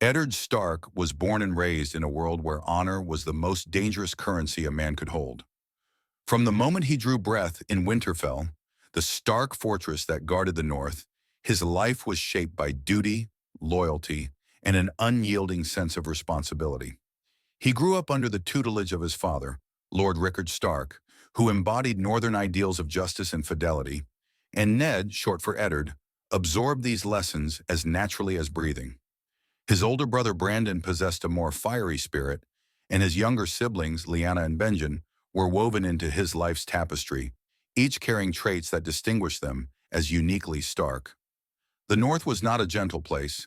Eddard Stark was born and raised in a world where honor was the most dangerous currency a man could hold. From the moment he drew breath in Winterfell, the Stark fortress that guarded the north, his life was shaped by duty, loyalty, and an unyielding sense of responsibility. He grew up under the tutelage of his father, Lord Rickard Stark, who embodied northern ideals of justice and fidelity, and Ned, short for Eddard, absorbed these lessons as naturally as breathing. His older brother Brandon possessed a more fiery spirit, and his younger siblings, Lyanna and Benjen, were woven into his life's tapestry, each carrying traits that distinguished them as uniquely Stark. The North was not a gentle place.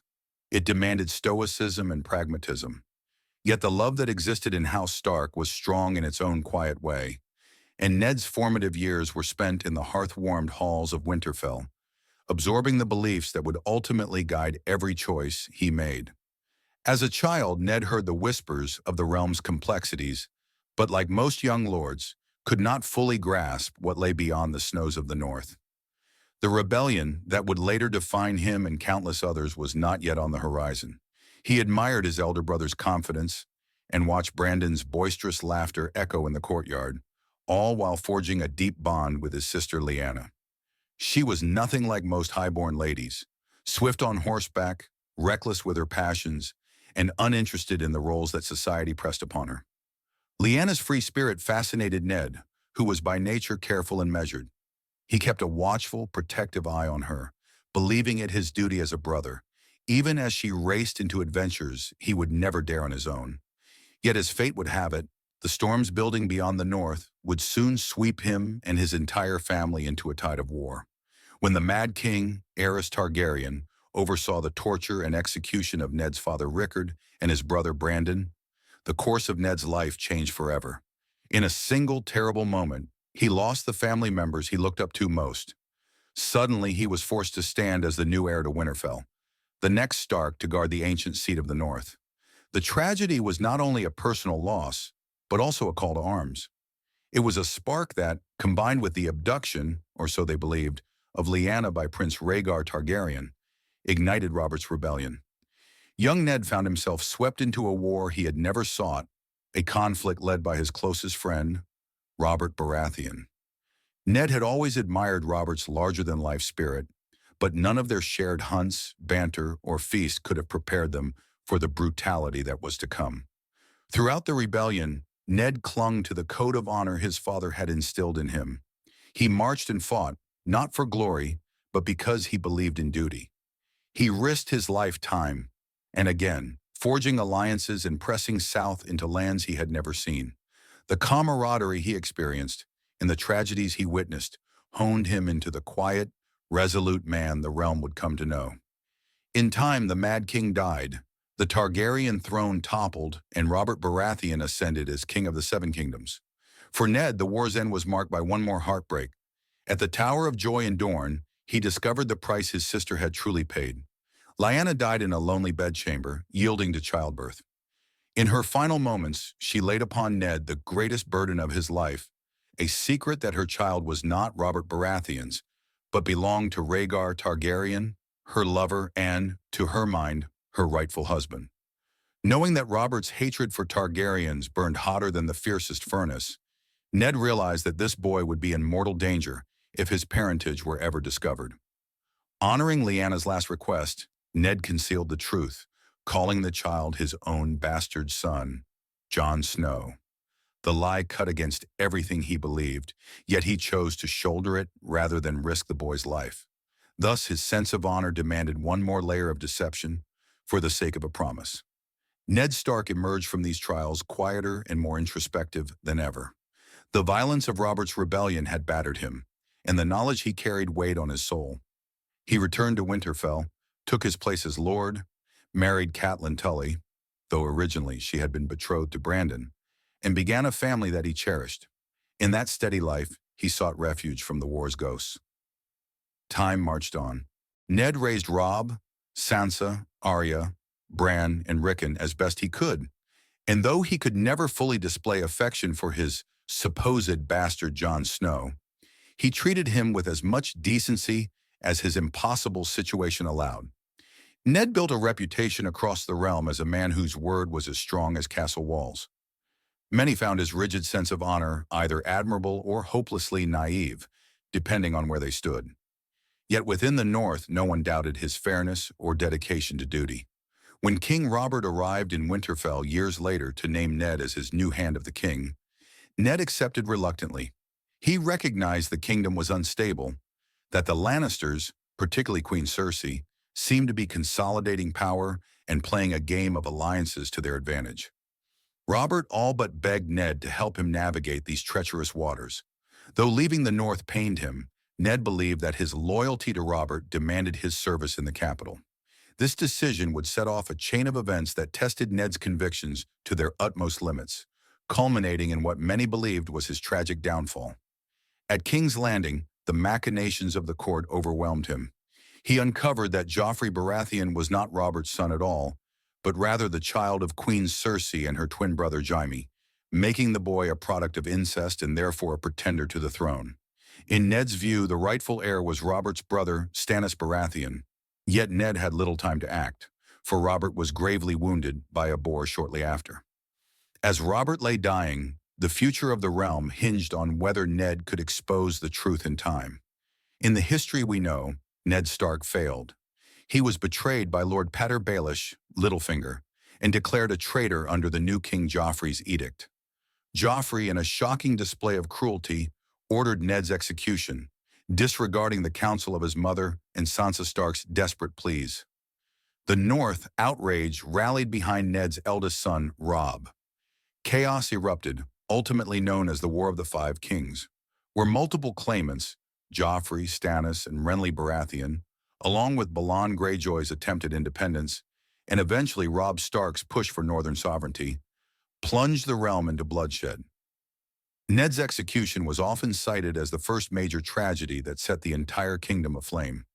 It demanded stoicism and pragmatism. Yet the love that existed in House Stark was strong in its own quiet way, and Ned's formative years were spent in the hearth-warmed halls of Winterfell, absorbing the beliefs that would ultimately guide every choice he made. As a child, Ned heard the whispers of the realm's complexities, but like most young lords, could not fully grasp what lay beyond the snows of the north. The rebellion that would later define him and countless others was not yet on the horizon. He admired his elder brother's confidence and watched Brandon's boisterous laughter echo in the courtyard, all while forging a deep bond with his sister Lyanna. She was nothing like most highborn ladies, swift on horseback, reckless with her passions, and uninterested in the roles that society pressed upon her. Lyanna's free spirit fascinated Ned, who was by nature careful and measured. He kept a watchful, protective eye on her, believing it his duty as a brother, even as she raced into adventures he would never dare on his own. Yet as fate would have it, the storms building beyond the north would soon sweep him and his entire family into a tide of war. When the Mad King, Aerys Targaryen, oversaw the torture and execution of Ned's father Rickard and his brother Brandon, the course of Ned's life changed forever. In a single terrible moment, he lost the family members he looked up to most. Suddenly, he was forced to stand as the new heir to Winterfell, the next Stark to guard the ancient seat of the North. The tragedy was not only a personal loss, but also a call to arms. It was a spark that, combined with the abduction, or so they believed, of Lyanna by Prince Rhaegar Targaryen, ignited Robert's rebellion. Young Ned found himself swept into a war he had never sought, a conflict led by his closest friend, Robert Baratheon. Ned had always admired Robert's larger-than-life spirit, but none of their shared hunts, banter, or feasts could have prepared them for the brutality that was to come. Throughout the rebellion, Ned clung to the code of honor his father had instilled in him. He marched and fought, not for glory, but because he believed in duty. He risked his life time and again, forging alliances and pressing south into lands he had never seen. The camaraderie he experienced and the tragedies he witnessed honed him into the quiet, resolute man the realm would come to know. In time, the Mad King died, the Targaryen throne toppled, and Robert Baratheon ascended as King of the Seven Kingdoms. For Ned, the war's end was marked by one more heartbreak. At the Tower of Joy in Dorne, he discovered the price his sister had truly paid. Lyanna died in a lonely bedchamber, yielding to childbirth. In her final moments, she laid upon Ned the greatest burden of his life, a secret that her child was not Robert Baratheon's, but belonged to Rhaegar Targaryen, her lover, and, to her mind, her rightful husband. Knowing that Robert's hatred for Targaryens burned hotter than the fiercest furnace, Ned realized that this boy would be in mortal danger if his parentage were ever discovered. Honoring Lyanna's last request, Ned concealed the truth, calling the child his own bastard son, Jon Snow. The lie cut against everything he believed, yet he chose to shoulder it rather than risk the boy's life. Thus, his sense of honor demanded one more layer of deception for the sake of a promise. Ned Stark emerged from these trials quieter and more introspective than ever. The violence of Robert's rebellion had battered him, and the knowledge he carried weighed on his soul. He returned to Winterfell, took his place as Lord, married Catelyn Tully, though originally she had been betrothed to Brandon, and began a family that he cherished. In that steady life, he sought refuge from the war's ghosts. Time marched on. Ned raised Robb, Sansa, Arya, Bran, and Rickon as best he could, and though he could never fully display affection for his supposed bastard Jon Snow, he treated him with as much decency as his impossible situation allowed. Ned built a reputation across the realm as a man whose word was as strong as castle walls. Many found his rigid sense of honor either admirable or hopelessly naive, depending on where they stood. Yet within the North, no one doubted his fairness or dedication to duty. When King Robert arrived in Winterfell years later to name Ned as his new hand of the king, Ned accepted reluctantly. He recognized the kingdom was unstable, that the Lannisters, particularly Queen Cersei, seemed to be consolidating power and playing a game of alliances to their advantage. Robert all but begged Ned to help him navigate these treacherous waters. Though leaving the North pained him, Ned believed that his loyalty to Robert demanded his service in the capital. This decision would set off a chain of events that tested Ned's convictions to their utmost limits, culminating in what many believed was his tragic downfall. At King's Landing, the machinations of the court overwhelmed him. He uncovered that Joffrey Baratheon was not Robert's son at all, but rather the child of Queen Cersei and her twin brother Jaime, making the boy a product of incest and therefore a pretender to the throne. In Ned's view, the rightful heir was Robert's brother, Stannis Baratheon. Yet Ned had little time to act, for Robert was gravely wounded by a boar shortly after. As Robert lay dying, the future of the realm hinged on whether Ned could expose the truth in time. In the history we know, Ned Stark failed. He was betrayed by Lord Pater Baelish, Littlefinger, and declared a traitor under the new King Joffrey's edict. Joffrey, in a shocking display of cruelty, ordered Ned's execution, disregarding the counsel of his mother and Sansa Stark's desperate pleas. The North, outraged, rallied behind Ned's eldest son, Robb. Chaos erupted, ultimately known as the War of the Five Kings, where multiple claimants, Joffrey, Stannis, and Renly Baratheon, along with Balon Greyjoy's attempted independence, and eventually Robb Stark's push for northern sovereignty, plunged the realm into bloodshed. Ned's execution was often cited as the first major tragedy that set the entire kingdom aflame.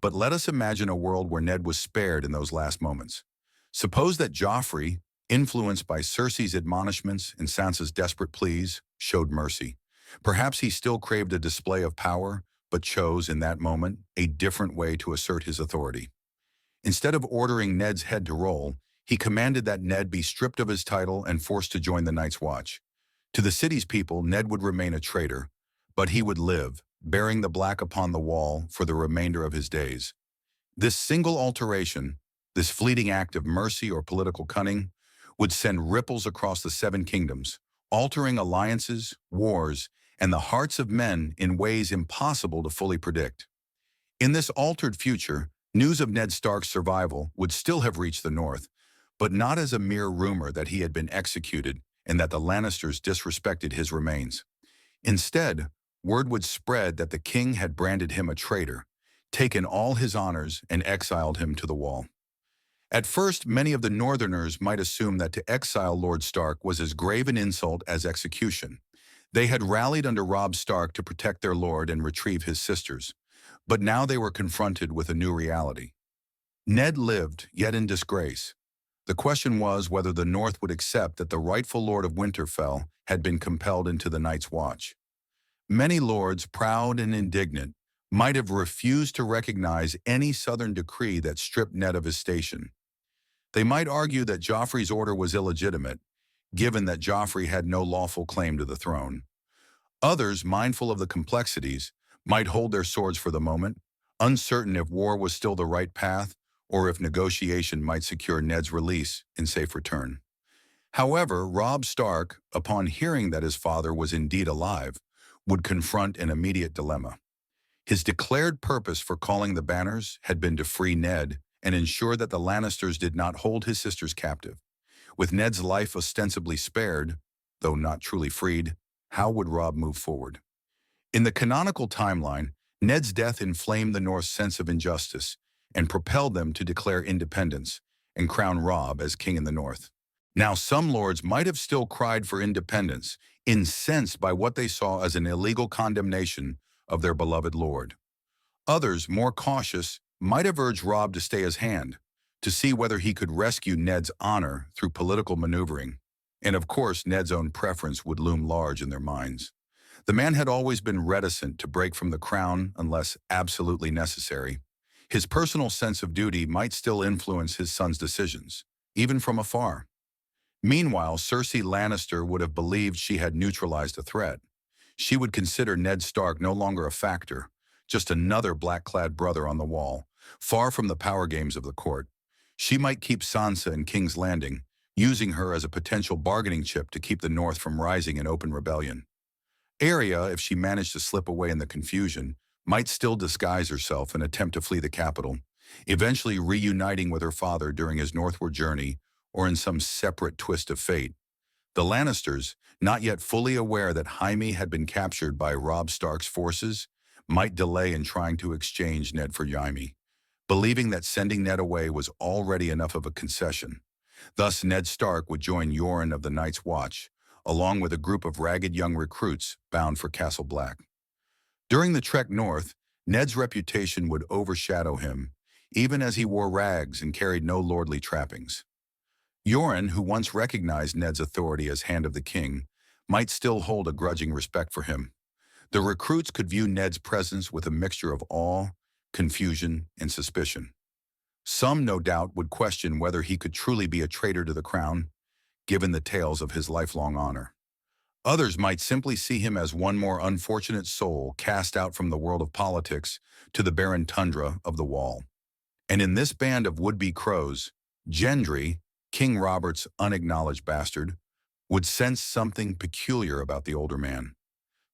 But let us imagine a world where Ned was spared in those last moments. Suppose that Joffrey, influenced by Cersei's admonishments and Sansa's desperate pleas, showed mercy. Perhaps he still craved a display of power, but chose, in that moment, a different way to assert his authority. Instead of ordering Ned's head to roll, he commanded that Ned be stripped of his title and forced to join the Night's Watch. To the city's people, Ned would remain a traitor, but he would live, bearing the black upon the wall for the remainder of his days. This single alteration, this fleeting act of mercy or political cunning, would send ripples across the Seven Kingdoms, altering alliances, wars, and the hearts of men in ways impossible to fully predict. In this altered future, news of Ned Stark's survival would still have reached the North, but not as a mere rumor that he had been executed and that the Lannisters disrespected his remains. Instead, word would spread that the king had branded him a traitor, taken all his honors, and exiled him to the wall. At first, many of the Northerners might assume that to exile Lord Stark was as grave an insult as execution. They had rallied under Robb Stark to protect their lord and retrieve his sisters, but now they were confronted with a new reality. Ned lived, yet in disgrace. The question was whether the North would accept that the rightful Lord of Winterfell had been compelled into the Night's Watch. Many lords, proud and indignant, might have refused to recognize any southern decree that stripped Ned of his station. They might argue that Joffrey's order was illegitimate, given that Joffrey had no lawful claim to the throne. Others, mindful of the complexities, might hold their swords for the moment, uncertain if war was still the right path or if negotiation might secure Ned's release and safe return. However, Robb Stark, upon hearing that his father was indeed alive, would confront an immediate dilemma. His declared purpose for calling the banners had been to free Ned and ensure that the Lannisters did not hold his sisters captive. With Ned's life ostensibly spared, though not truly freed, how would Robb move forward? In the canonical timeline, Ned's death inflamed the North's sense of injustice and propelled them to declare independence and crown Robb as king in the North. Now, some lords might have still cried for independence, incensed by what they saw as an illegal condemnation of their beloved lord. Others, more cautious, might have urged Robb to stay his hand, to see whether he could rescue Ned's honor through political maneuvering. And of course, Ned's own preference would loom large in their minds. The man had always been reticent to break from the crown unless absolutely necessary. His personal sense of duty might still influence his son's decisions, even from afar. Meanwhile, Cersei Lannister would have believed she had neutralized a threat. She would consider Ned Stark no longer a factor, just another black-clad brother on the wall, far from the power games of the court. She might keep Sansa in King's Landing, using her as a potential bargaining chip to keep the North from rising in open rebellion. Arya, if she managed to slip away in the confusion, might still disguise herself and attempt to flee the capital, eventually reuniting with her father during his northward journey or in some separate twist of fate. The Lannisters, not yet fully aware that Jaime had been captured by Robb Stark's forces, might delay in trying to exchange Ned for Jaime, believing that sending Ned away was already enough of a concession. Thus, Ned Stark would join Yoren of the Night's Watch, along with a group of ragged young recruits bound for Castle Black. During the trek north, Ned's reputation would overshadow him, even as he wore rags and carried no lordly trappings. Yoren, who once recognized Ned's authority as Hand of the King, might still hold a grudging respect for him. The recruits could view Ned's presence with a mixture of awe, confusion, and suspicion. Some, no doubt, would question whether he could truly be a traitor to the crown, given the tales of his lifelong honor. Others might simply see him as one more unfortunate soul cast out from the world of politics to the barren tundra of the Wall. And in this band of would-be crows, Gendry, King Robert's unacknowledged bastard, would sense something peculiar about the older man.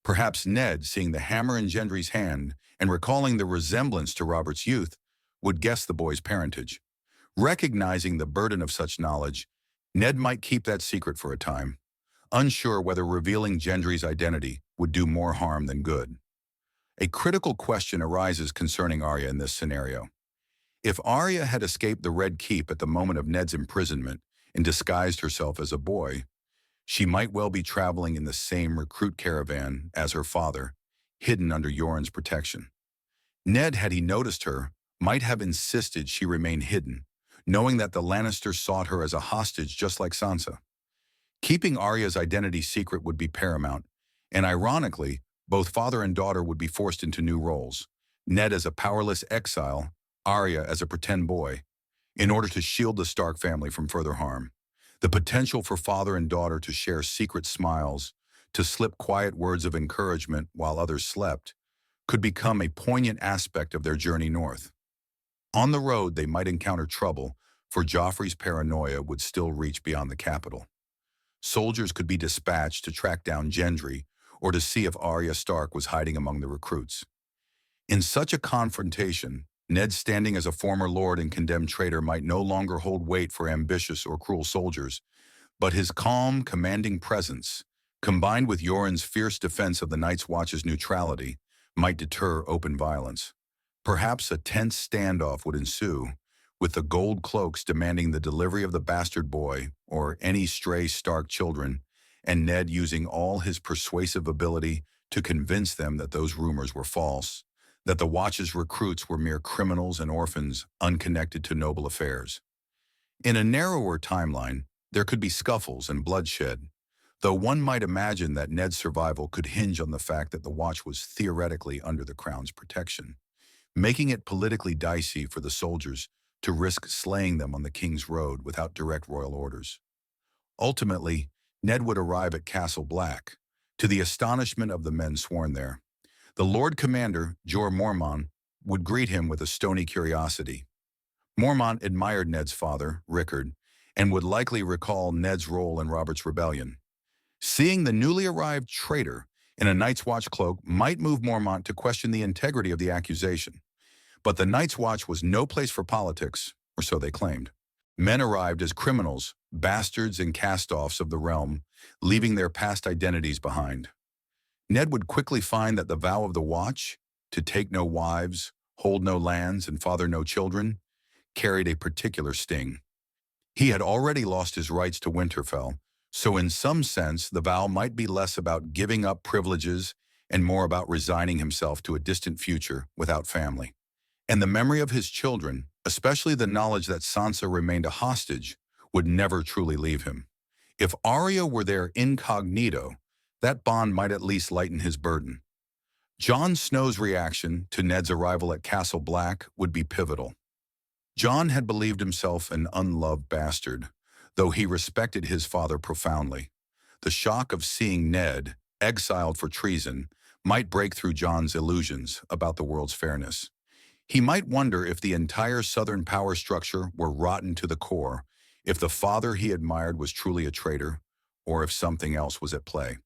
Perhaps Ned, seeing the hammer in Gendry's hand and recalling the resemblance to Robert's youth, would guess the boy's parentage. Recognizing the burden of such knowledge, Ned might keep that secret for a time, unsure whether revealing Gendry's identity would do more harm than good. A critical question arises concerning Arya in this scenario. If Arya had escaped the Red Keep at the moment of Ned's imprisonment and disguised herself as a boy, she might well be traveling in the same recruit caravan as her father, hidden under Yoren's protection. Ned, had he noticed her, might have insisted she remain hidden, knowing that the Lannisters sought her as a hostage just like Sansa. Keeping Arya's identity secret would be paramount, and ironically, both father and daughter would be forced into new roles, Ned as a powerless exile, Arya as a pretend boy, in order to shield the Stark family from further harm. The potential for father and daughter to share secret smiles, to slip quiet words of encouragement while others slept, could become a poignant aspect of their journey north. On the road, they might encounter trouble, for Joffrey's paranoia would still reach beyond the capital. Soldiers could be dispatched to track down Gendry or to see if Arya Stark was hiding among the recruits. In such a confrontation, Ned, standing as a former lord and condemned traitor, might no longer hold weight for ambitious or cruel soldiers, but his calm, commanding presence, combined with Yoren's fierce defense of the Night's Watch's neutrality, might deter open violence. Perhaps a tense standoff would ensue, with the gold cloaks demanding the delivery of the bastard boy or any stray Stark children, and Ned using all his persuasive ability to convince them that those rumors were false, that the Watch's recruits were mere criminals and orphans unconnected to noble affairs. In a narrower timeline, there could be scuffles and bloodshed, though one might imagine that Ned's survival could hinge on the fact that the Watch was theoretically under the Crown's protection, making it politically dicey for the soldiers to risk slaying them on the King's Road without direct royal orders. Ultimately, Ned would arrive at Castle Black, to the astonishment of the men sworn there. The Lord Commander, Jorah Mormont, would greet him with a stony curiosity. Mormont admired Ned's father, Rickard, and would likely recall Ned's role in Robert's rebellion. Seeing the newly arrived traitor in a Night's Watch cloak might move Mormont to question the integrity of the accusation. But the Night's Watch was no place for politics, or so they claimed. Men arrived as criminals, bastards and cast-offs of the realm, leaving their past identities behind. Ned would quickly find that the vow of the Watch, to take no wives, hold no lands, and father no children, carried a particular sting. He had already lost his rights to Winterfell, so in some sense the vow might be less about giving up privileges and more about resigning himself to a distant future without family. And the memory of his children, especially the knowledge that Sansa remained a hostage, would never truly leave him. If Arya were there incognito, that bond might at least lighten his burden. Jon Snow's reaction to Ned's arrival at Castle Black would be pivotal. Jon had believed himself an unloved bastard, though he respected his father profoundly. The shock of seeing Ned, exiled for treason, might break through Jon's illusions about the world's fairness. He might wonder if the entire Southern power structure were rotten to the core, if the father he admired was truly a traitor, or if something else was at play.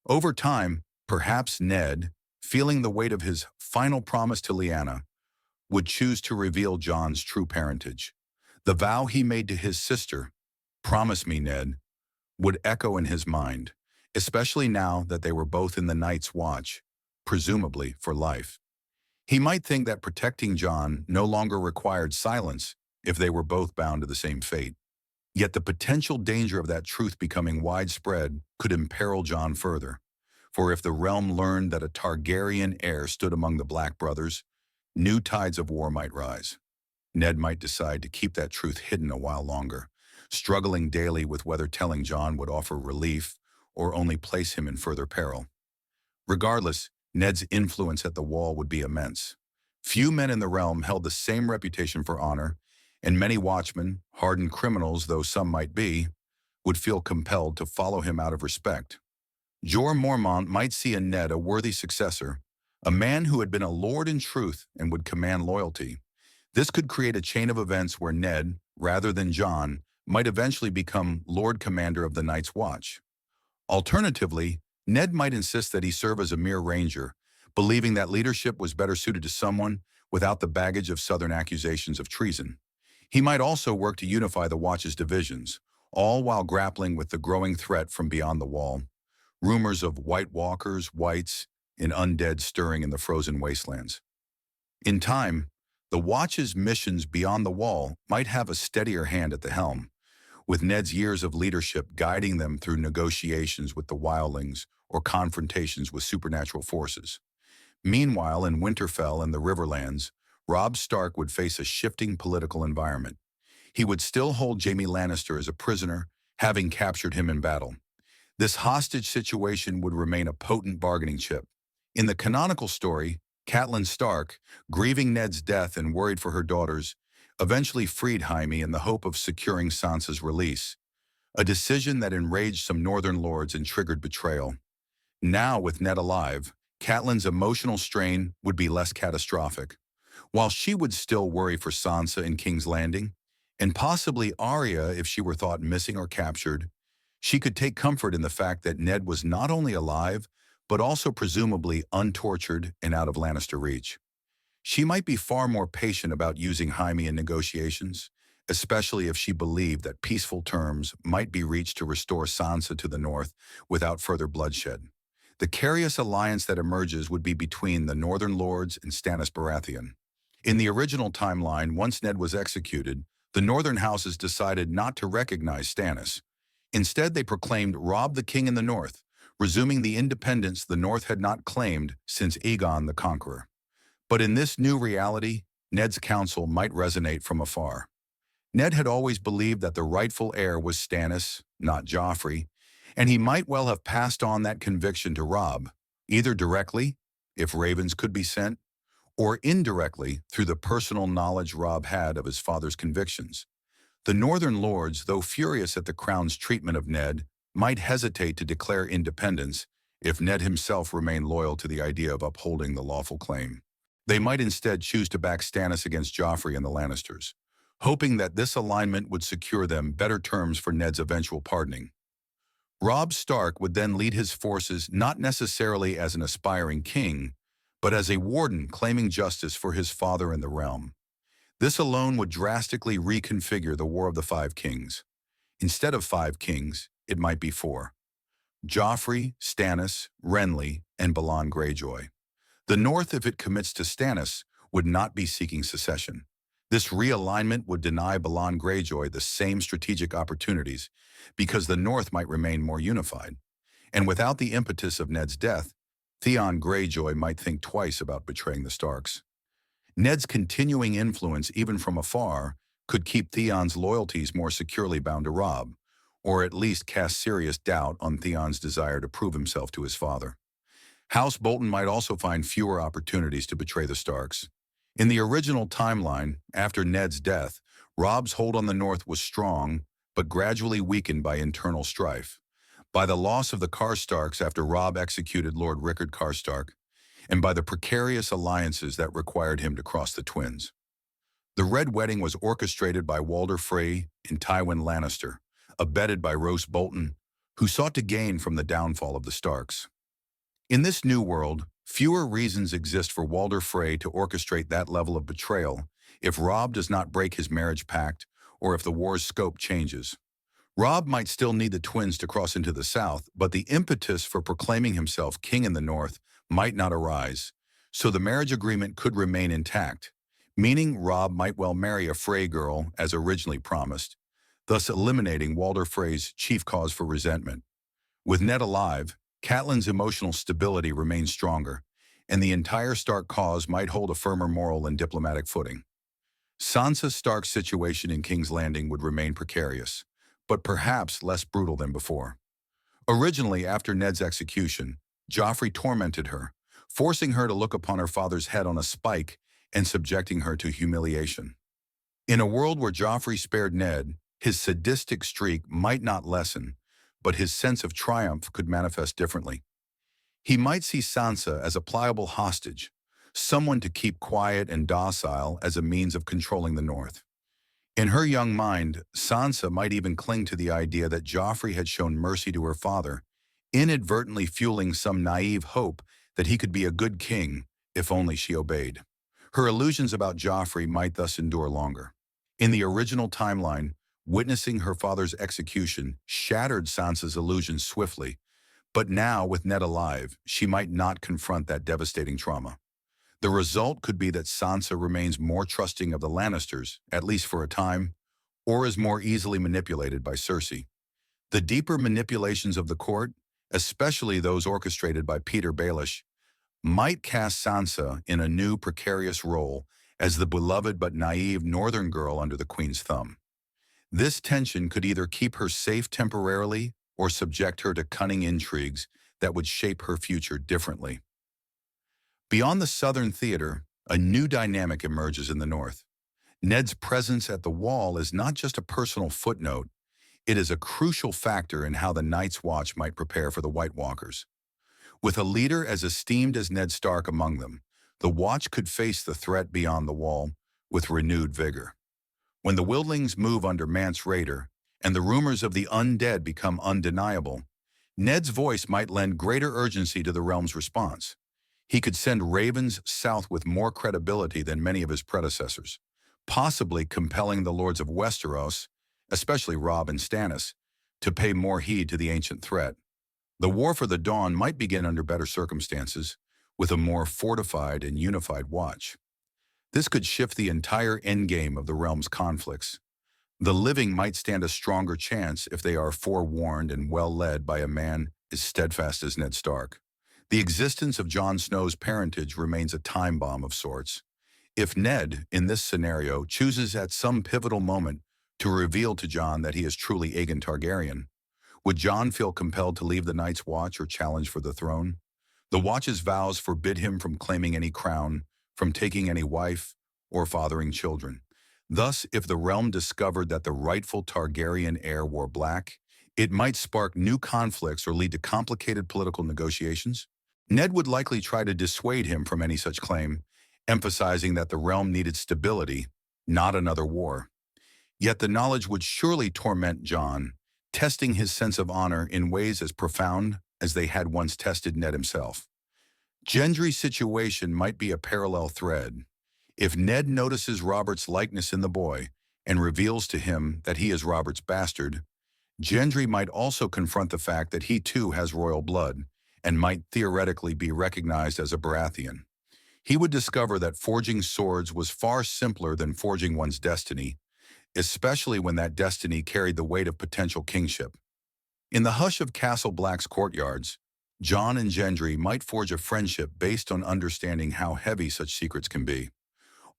Over time, perhaps Ned, feeling the weight of his final promise to Lyanna, would choose to reveal Jon's true parentage. The vow he made to his sister, "Promise me, Ned," would echo in his mind, especially now that they were both in the Night's Watch, presumably for life. He might think that protecting Jon no longer required silence if they were both bound to the same fate. Yet the potential danger of that truth becoming widespread could imperil Jon further. For if the realm learned that a Targaryen heir stood among the Black brothers, new tides of war might rise. Ned might decide to keep that truth hidden a while longer, struggling daily with whether telling Jon would offer relief or only place him in further peril. Regardless, Ned's influence at the Wall would be immense. Few men in the realm held the same reputation for honor, and many watchmen, hardened criminals though some might be, would feel compelled to follow him out of respect. Jorah Mormont might see in Ned a worthy successor, a man who had been a lord in truth and would command loyalty. This could create a chain of events where Ned, rather than Jon, might eventually become Lord Commander of the Night's Watch. Alternatively, Ned might insist that he serve as a mere ranger, believing that leadership was better suited to someone without the baggage of Southern accusations of treason. He might also work to unify the Watch's divisions, all while grappling with the growing threat from beyond the Wall. Rumors of White Walkers, Whites, and undead stirring in the frozen wastelands. In time, the Watch's missions beyond the Wall might have a steadier hand at the helm, with Ned's years of leadership guiding them through negotiations with the wildlings or confrontations with supernatural forces. Meanwhile, in Winterfell and the Riverlands, Robb Stark would face a shifting political environment. He would still hold Jaime Lannister as a prisoner, having captured him in battle. This hostage situation would remain a potent bargaining chip. In the canonical story, Catelyn Stark, grieving Ned's death and worried for her daughters, eventually freed Jaime in the hope of securing Sansa's release, a decision that enraged some northern lords and triggered betrayal. Now, with Ned alive, Catelyn's emotional strain would be less catastrophic. While she would still worry for Sansa in King's Landing, and possibly Arya if she were thought missing or captured, she could take comfort in the fact that Ned was not only alive, but also presumably untortured and out of Lannister reach. She might be far more patient about using Jaime in negotiations, especially if she believed that peaceful terms might be reached to restore Sansa to the north without further bloodshed. The curious alliance that emerges would be between the Northern Lords and Stannis Baratheon. In the original timeline, once Ned was executed, the Northern houses decided not to recognize Stannis. Instead, they proclaimed Robb the King in the North, resuming the independence the North had not claimed since Aegon the Conqueror. But in this new reality, Ned's counsel might resonate from afar. Ned had always believed that the rightful heir was Stannis, not Joffrey, and he might well have passed on that conviction to Robb, either directly, if ravens could be sent, or indirectly through the personal knowledge Robb had of his father's convictions. The Northern Lords, though furious at the Crown's treatment of Ned, might hesitate to declare independence if Ned himself remained loyal to the idea of upholding the lawful claim. They might instead choose to back Stannis against Joffrey and the Lannisters, hoping that this alignment would secure them better terms for Ned's eventual pardoning. Robb Stark would then lead his forces not necessarily as an aspiring king, but as a warden claiming justice for his father and the realm. This alone would drastically reconfigure the War of the Five Kings. Instead of 5 kings, it might be 4. Joffrey, Stannis, Renly, and Balon Greyjoy. The North, if it commits to Stannis, would not be seeking secession. This realignment would deny Balon Greyjoy the same strategic opportunities because the North might remain more unified. And without the impetus of Ned's death, Theon Greyjoy might think twice about betraying the Starks. Ned's continuing influence, even from afar, could keep Theon's loyalties more securely bound to Robb, or at least cast serious doubt on Theon's desire to prove himself to his father. House Bolton might also find fewer opportunities to betray the Starks. In the original timeline, after Ned's death, Robb's hold on the North was strong, but gradually weakened by internal strife. By the loss of the Karstarks after Robb executed Lord Rickard Karstark, and by the precarious alliances that required him to cross the Twins. The Red Wedding was orchestrated by Walder Frey and Tywin Lannister, abetted by Roose Bolton, who sought to gain from the downfall of the Starks. In this new world, fewer reasons exist for Walder Frey to orchestrate that level of betrayal if Robb does not break his marriage pact or if the war's scope changes. Robb might still need the Twins to cross into the south, but the impetus for proclaiming himself king in the north might not arise, so the marriage agreement could remain intact, meaning Robb might well marry a Frey girl as originally promised, thus eliminating Walder Frey's chief cause for resentment. With Ned alive, Catelyn's emotional stability remains stronger, and the entire Stark cause might hold a firmer moral and diplomatic footing. Sansa Stark's situation in King's Landing would remain precarious, but perhaps less brutal than before. Originally, after Ned's execution, Joffrey tormented her, forcing her to look upon her father's head on a spike and subjecting her to humiliation. In a world where Joffrey spared Ned, his sadistic streak might not lessen, but his sense of triumph could manifest differently. He might see Sansa as a pliable hostage, someone to keep quiet and docile as a means of controlling the North. In her young mind, Sansa might even cling to the idea that Joffrey had shown mercy to her father, inadvertently fueling some naive hope that he could be a good king if only she obeyed. Her illusions about Joffrey might thus endure longer. In the original timeline, witnessing her father's execution shattered Sansa's illusions swiftly, but now, with Ned alive, she might not confront that devastating trauma. The result could be that Sansa remains more trusting of the Lannisters, at least for a time, or is more easily manipulated by Cersei. The deeper manipulations of the court, especially those orchestrated by Petyr Baelish, might cast Sansa in a new precarious role as the beloved but naive northern girl under the Queen's thumb. This tension could either keep her safe temporarily or subject her to cunning intrigues that would shape her future differently. Beyond the southern theater, a new dynamic emerges in the north. Ned's presence at the Wall is not just a personal footnote, it is a crucial factor in how the Night's Watch might prepare for the White Walkers. With a leader as esteemed as Ned Stark among them, the Watch could face the threat beyond the Wall with renewed vigor. When the Wildlings move under Mance Rayder and the rumors of the undead become undeniable, Ned's voice might lend greater urgency to the realm's response. He could send ravens south with more credibility than many of his predecessors, possibly compelling the lords of Westeros, especially Robb and Stannis, to pay more heed to the ancient threat. The War for the Dawn might begin under better circumstances, with a more fortified and unified watch. This could shift the entire endgame of the realm's conflicts. The living might stand a stronger chance if they are forewarned and well led by a man as steadfast as Ned Stark. The existence of Jon Snow's parentage remains a time bomb of sorts. If Ned, in this scenario, chooses at some pivotal moment to reveal to Jon that he is truly Aegon Targaryen, would Jon feel compelled to leave the Night's Watch or challenge for the throne? The Watch's vows forbid him from claiming any crown, from taking any wife, or fathering children. Thus, if the realm discovered that the rightful Targaryen heir wore black, it might spark new conflicts or lead to complicated political negotiations. Ned would likely try to dissuade him from any such claim, emphasizing that the realm needed stability, not another war. Yet the knowledge would surely torment Jon, testing his sense of honor in ways as profound as they had once tested Ned himself. Gendry's situation might be a parallel thread. If Ned notices Robert's likeness in the boy and reveals to him that he is Robert's bastard, Gendry might also confront the fact that he too has royal blood and might theoretically be recognized as a Baratheon. He would discover that forging swords was far simpler than forging one's destiny, especially when that destiny carried the weight of potential kingship. In the hush of Castle Black's courtyards, Jon and Gendry might forge a friendship based on understanding how heavy such secrets can be.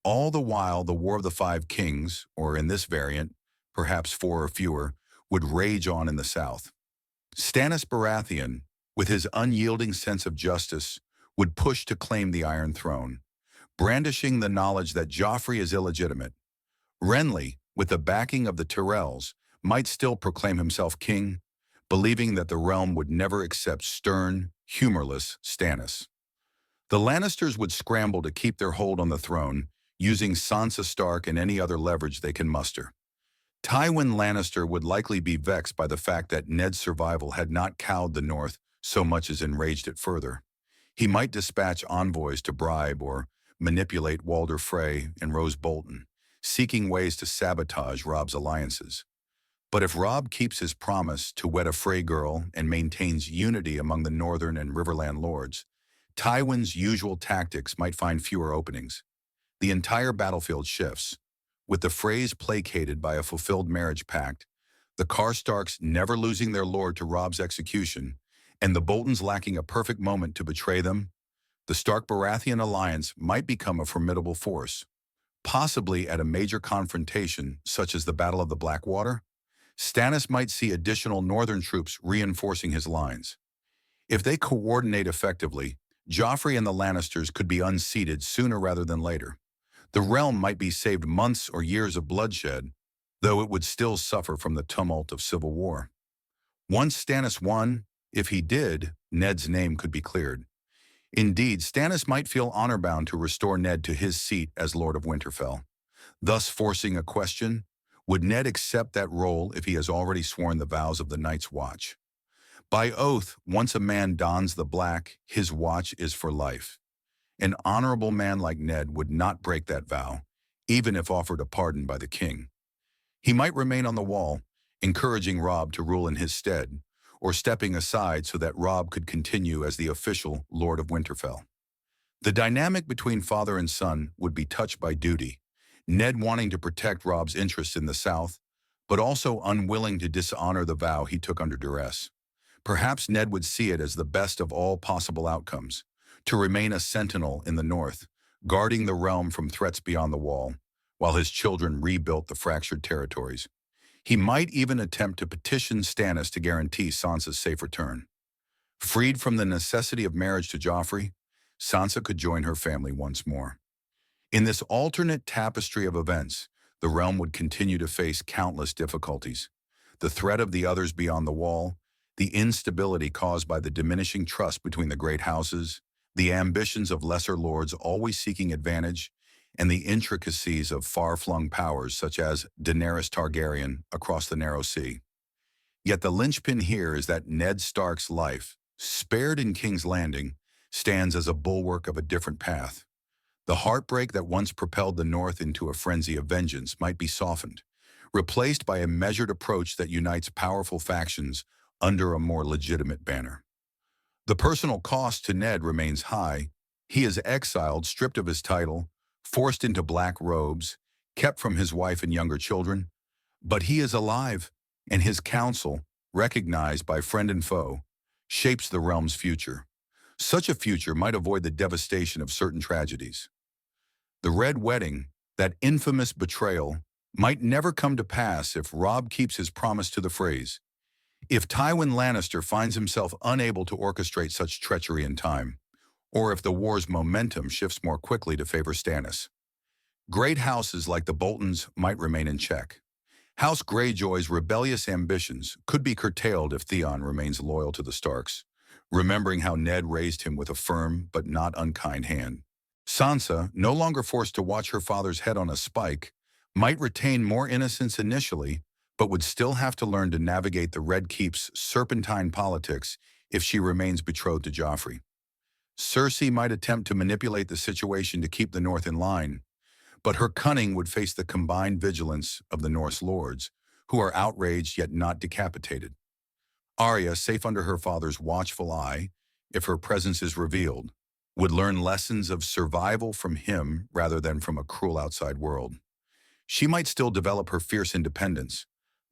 All the while, the War of the Five Kings, or in this variant, perhaps 4 or fewer, would rage on in the south. Stannis Baratheon, with his unyielding sense of justice, would push to claim the Iron Throne, brandishing the knowledge that Joffrey is illegitimate. Renly, with the backing of the Tyrells, might still proclaim himself king, believing that the realm would never accept stern, humorless Stannis. The Lannisters would scramble to keep their hold on the throne, using Sansa Stark and any other leverage they can muster. Tywin Lannister would likely be vexed by the fact that Ned's survival had not cowed the North so much as enraged it further. He might dispatch envoys to bribe or manipulate Walder Frey and Rose Bolton, seeking ways to sabotage Robb's alliances. But if Robb keeps his promise to wed a Frey girl and maintains unity among the Northern and Riverland lords, Tywin's usual tactics might find fewer openings. The entire battlefield shifts. With the Freys placated by a fulfilled marriage pact, the Karstarks never losing their lord to Robb's execution, and the Boltons lacking a perfect moment to betray them, the Stark-Baratheon alliance might become a formidable force. Possibly at a major confrontation, such as the Battle of the Blackwater, Stannis might see additional northern troops reinforcing his lines. If they coordinate effectively, Joffrey and the Lannisters could be unseated sooner rather than later. The realm might be saved months or years of bloodshed, though it would still suffer from the tumult of civil war. Once Stannis won, if he did, Ned's name could be cleared. Indeed, Stannis might feel honor-bound to restore Ned to his seat as Lord of Winterfell, thus forcing a question: would Ned accept that role if he has already sworn the vows of the Night's Watch? By oath, once a man dons the black, his watch is for life. An honorable man like Ned would not break that vow, even if offered a pardon by the king. He might remain on the wall, encouraging Robb to rule in his stead, or stepping aside so that Robb could continue as the official Lord of Winterfell. The dynamic between father and son would be touched by duty, Ned wanting to protect Robb's interests in the south, but also unwilling to dishonor the vow he took under duress. Perhaps Ned would see it as the best of all possible outcomes, to remain a sentinel in the north, guarding the realm from threats beyond the wall, while his children rebuilt the fractured territories. He might even attempt to petition Stannis to guarantee Sansa's safe return. Freed from the necessity of marriage to Joffrey, Sansa could join her family once more. In this alternate tapestry of events, the realm would continue to face countless difficulties. The threat of the others beyond the wall, the instability caused by the diminishing trust between the great houses, the ambitions of lesser lords always seeking advantage, and the intricacies of far-flung powers such as Daenerys Targaryen across the Narrow Sea. Yet the linchpin here is that Ned Stark's life, spared in King's Landing, stands as a bulwark of a different path. The heartbreak that once propelled the North into a frenzy of vengeance might be softened, replaced by a measured approach that unites powerful factions under a more legitimate banner. The personal cost to Ned remains high. He is exiled, stripped of his title, forced into black robes, kept from his wife and younger children. But he is alive, and his counsel, recognized by friend and foe, shapes the realm's future. Such a future might avoid the devastation of certain tragedies. The Red Wedding, that infamous betrayal, might never come to pass if Robb keeps his promise to the Freys. If Tywin Lannister finds himself unable to orchestrate such treachery in time, or if the war's momentum shifts more quickly to favor Stannis. Great houses like the Boltons might remain in check. House Greyjoy's rebellious ambitions could be curtailed if Theon remains loyal to the Starks, remembering how Ned raised him with a firm but not unkind hand. Sansa, no longer forced to watch her father's head on a spike, might retain more innocence initially, but would still have to learn to navigate the Red Keep's serpentine politics if she remains betrothed to Joffrey. Cersei might attempt to manipulate the situation to keep the North in line, but her cunning would face the combined vigilance of the North's lords, who are outraged yet not decapitated. Arya, safe under her father's watchful eye, if her presence is revealed, would learn lessons of survival from him rather than from a cruel outside world. She might still develop her fierce independence,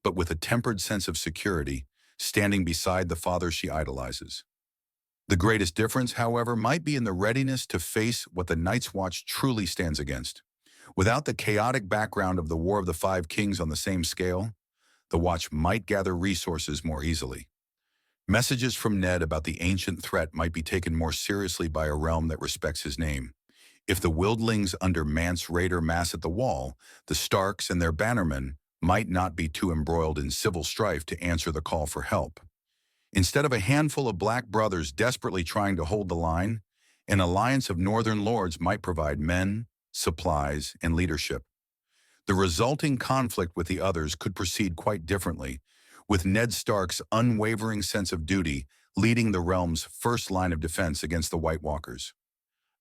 but with a tempered sense of security, standing beside the father she idolizes. The greatest difference, however, might be in the readiness to face what the Night's Watch truly stands against. Without the chaotic background of the War of the Five Kings on the same scale, the Watch might gather resources more easily. Messages from Ned about the ancient threat might be taken more seriously by a realm that respects his name. If the wildlings under Mance Rayder mass at the wall, the Starks and their bannermen might not be too embroiled in civil strife to answer the call for help. Instead of a handful of black brothers desperately trying to hold the line, an alliance of northern lords might provide men, supplies, and leadership. The resulting conflict with the others could proceed quite differently, with Ned Stark's unwavering sense of duty leading the realm's first line of defense against the White Walkers.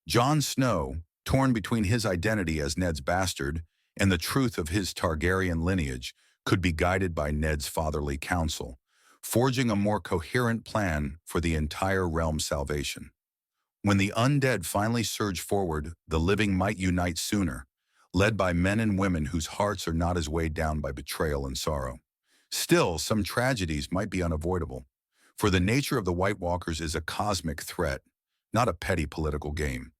Jon Snow, torn between his identity as Ned's bastard and the truth of his Targaryen lineage, could be guided by Ned's fatherly counsel, forging a more coherent plan for the entire realm's salvation. When the undead finally surge forward, the living might unite sooner, led by men and women whose hearts are not as weighed down by betrayal and sorrow. Still, some tragedies might be unavoidable, for the nature of the White Walkers is a cosmic threat, not a petty political game.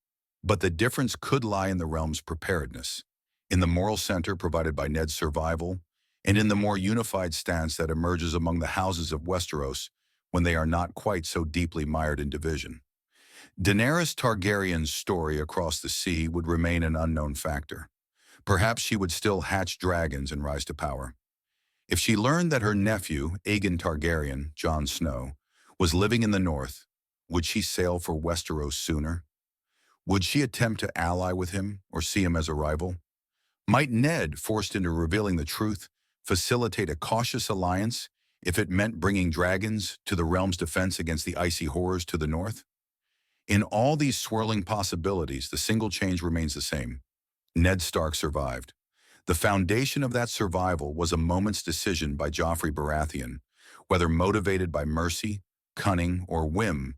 But the difference could lie in the realm's preparedness, in the moral center provided by Ned's survival, and in the more unified stance that emerges among the houses of Westeros when they are not quite so deeply mired in division. Daenerys Targaryen's story across the sea would remain an unknown factor. Perhaps she would still hatch dragons and rise to power. If she learned that her nephew, Aegon Targaryen, Jon Snow, was living in the north, would she sail for Westeros sooner? Would she attempt to ally with him or see him as a rival? Might Ned, forced into revealing the truth, facilitate a cautious alliance if it meant bringing dragons to the realm's defense against the icy horrors to the north? In all these swirling possibilities, the single change remains the same. Ned Stark survived. The foundation of that survival was a moment's decision by Joffrey Baratheon, whether motivated by mercy, cunning, or whim,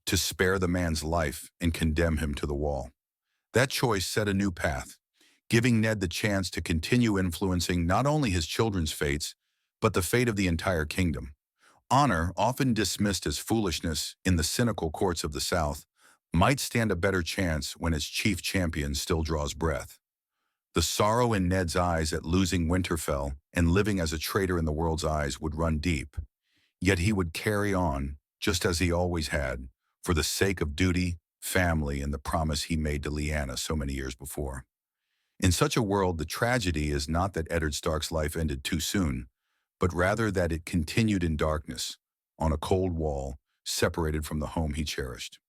to spare the man's life and condemn him to the wall. That choice set a new path, giving Ned the chance to continue influencing not only his children's fates, but the fate of the entire kingdom. Honor, often dismissed as foolishness in the cynical courts of the South, might stand a better chance when its chief champion still draws breath. The sorrow in Ned's eyes at losing Winterfell and living as a traitor in the world's eyes would run deep. Yet he would carry on, just as he always had, for the sake of duty, family, and the promise he made to Lyanna so many years before. In such a world, the tragedy is not that Eddard Stark's life ended too soon, but rather that it continued in darkness, on a cold wall, separated from the home he cherished.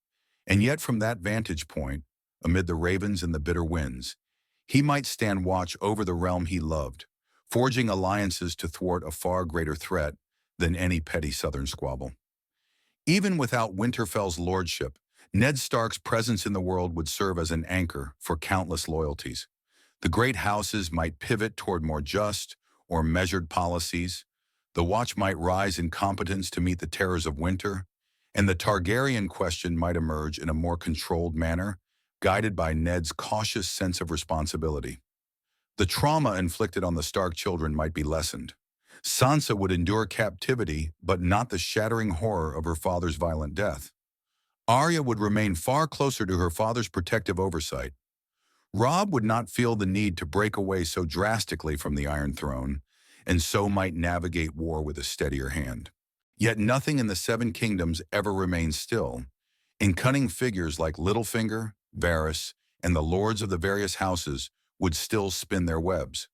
And yet from that vantage point, amid the ravens and the bitter winds, he might stand watch over the realm he loved, forging alliances to thwart a far greater threat than any petty southern squabble. Even without Winterfell's lordship, Ned Stark's presence in the world would serve as an anchor for countless loyalties. The great houses might pivot toward more just or measured policies, the Watch might rise in competence to meet the terrors of winter, and the Targaryen question might emerge in a more controlled manner, guided by Ned's cautious sense of responsibility. The trauma inflicted on the Stark children might be lessened. Sansa would endure captivity, but not the shattering horror of her father's violent death. Arya would remain far closer to her father's protective oversight. Robb would not feel the need to break away so drastically from the Iron Throne, and so might navigate war with a steadier hand. Yet nothing in the Seven Kingdoms ever remains still, and cunning figures like Littlefinger, Varys, and the lords of the various houses would still spin their webs.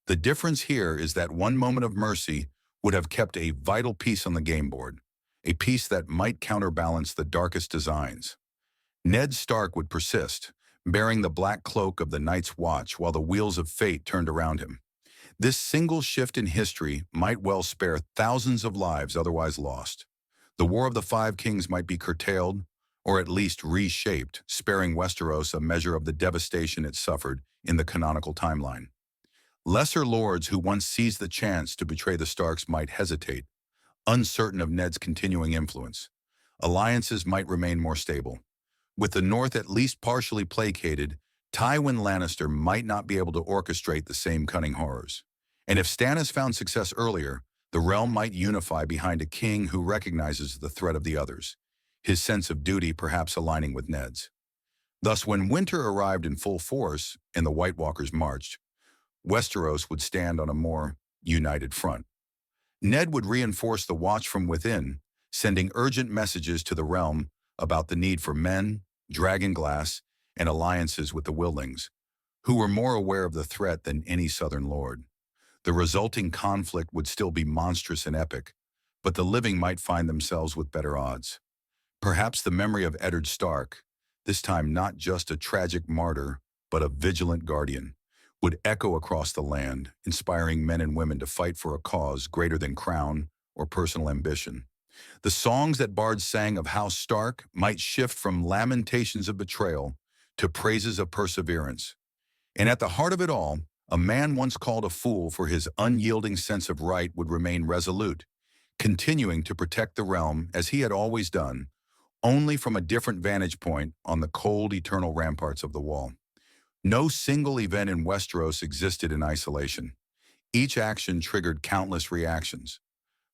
The difference here is that one moment of mercy would have kept a vital piece on the game board, a piece that might counterbalance the darkest designs. Ned Stark would persist, bearing the black cloak of the Night's Watch while the wheels of fate turned around him. This single shift in history might well spare thousands of lives otherwise lost. The War of the Five Kings might be curtailed, or at least reshaped, sparing Westeros a measure of the devastation it suffered in the canonical timeline. Lesser lords who once seized the chance to betray the Starks might hesitate, uncertain of Ned's continuing influence. Alliances might remain more stable. With the North at least partially placated, Tywin Lannister might not be able to orchestrate the same cunning horrors. And if Stannis found success earlier, the realm might unify behind a king who recognizes the threat of the others, his sense of duty perhaps aligning with Ned's. Thus, when winter arrived in full force and the White Walkers marched, Westeros would stand on a more united front. Ned would reinforce the watch from within, sending urgent messages to the realm about the need for men, dragonglass, and alliances with the Wildlings, who were more aware of the threat than any southern lord. The resulting conflict would still be monstrous and epic, but the living might find themselves with better odds. Perhaps the memory of Eddard Stark, this time not just a tragic martyr, but a vigilant guardian, would echo across the land, inspiring men and women to fight for a cause greater than crown or personal ambition. The songs that bards sang of House Stark might shift from lamentations of betrayal to praises of perseverance. And at the heart of it all, a man once called a fool for his unyielding sense of right would remain resolute, continuing to protect the realm as he had always done, only from a different vantage point on the cold, eternal ramparts of the wall. No single event in Westeros existed in isolation. Each action triggered countless reactions.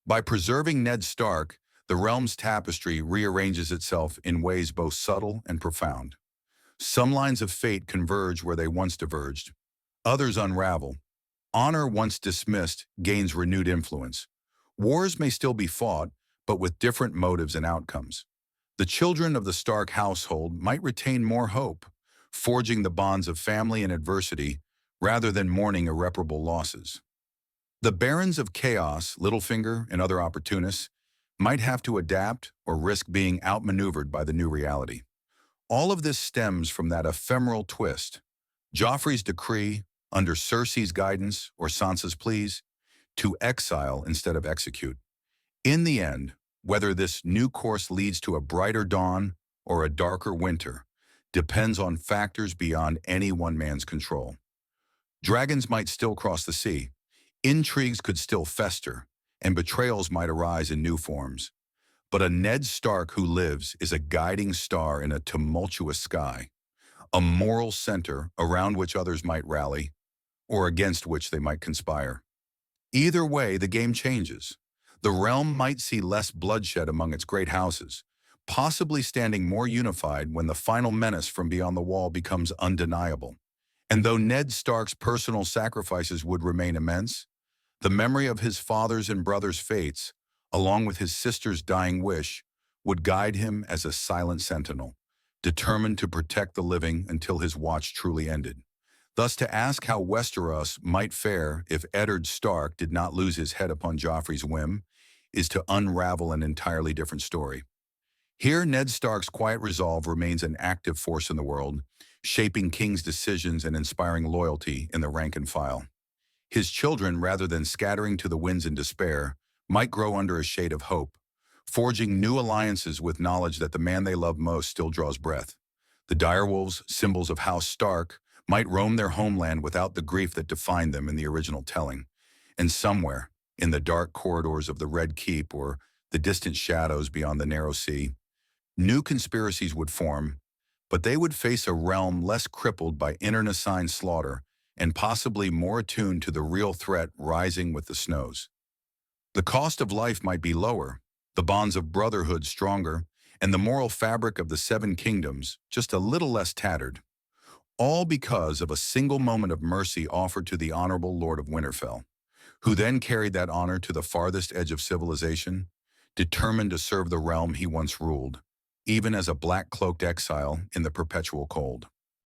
By preserving Ned Stark, the realm's tapestry rearranges itself in ways both subtle and profound. Some lines of fate converge where they once diverged. Others unravel. Honor once dismissed gains renewed influence. Wars may still be fought, but with different motives and outcomes. The children of the Stark household might retain more hope, forging the bonds of family and adversity rather than mourning irreparable losses. The barons of chaos, Littlefinger, and other opportunists might have to adapt or risk being outmaneuvered by the new reality. All of this stems from that ephemeral twist, Joffrey's decree, under Cersei's guidance or Sansa's pleas, to exile instead of execute. In the end, whether this new course leads to a brighter dawn or a darker winter depends on factors beyond any one man's control. Dragons might still cross the sea, intrigues could still fester, and betrayals might arise in new forms. But a Ned Stark who lives is a guiding star in a tumultuous sky, a moral center around which others might rally, or against which they might conspire. Either way, the game changes. The realm might see less bloodshed among its great houses, possibly standing more unified when the final menace from beyond the wall becomes undeniable. And though Ned Stark's personal sacrifices would remain immense, the memory of his father's and brother's fates, along with his sister's dying wish, would guide him as a silent sentinel, determined to protect the living until his watch truly ended. Thus, to ask how Westeros might fare if Eddard Stark did not lose his head upon Joffrey's whim is to unravel an entirely different story. Here, Ned Stark's quiet resolve remains an active force in the world, shaping kings' decisions and inspiring loyalty in the rank and file. His children, rather than scattering to the winds in despair, might grow under a shade of hope, forging new alliances with knowledge that the man they love most still draws breath. The direwolves, symbols of House Stark, might roam their homeland without the grief that defined them in the original telling. And somewhere, in the dark corridors of the Red Keep or the distant shadows beyond the narrow sea, new conspiracies would form, but they would face a realm less crippled by internecine slaughter and possibly more attuned to the real threat rising with the snows. The cost of life might be lower, the bonds of brotherhood stronger, and the moral fabric of the Seven Kingdoms just a little less tattered. All because of a single moment of mercy offered to the honorable Lord of Winterfell, who then carried that honor to the farthest edge of civilization, determined to serve the realm he once ruled, even as a black-cloaked exile in the perpetual cold.